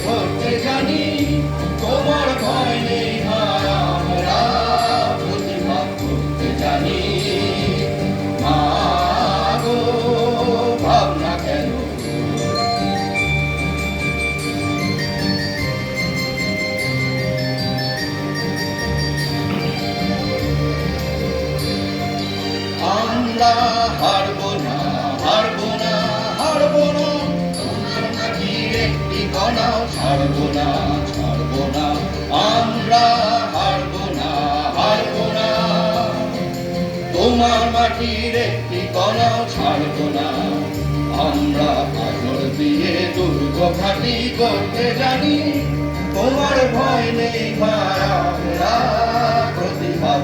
ধরতে জানি, তোমার ভয় নেই ভাই, আমরা প্রতিবাদ করতে জানি। মা গো, ভাবনা কেন? আমরা হারবো না, হারবো না, হারবো না, তোমার মাটির একটি কণাও ছাড়বো না, ছাড়বো না। আমরা হারবো না, হারবো না, তোমার মাটির একটি কণাও ছাড়বো না। আমরা পাথর দিয়ে দুর্গ ঘাঁটি করতে জানি, তোমার ভয় নেই ভাই, আমরা প্রতিবাদ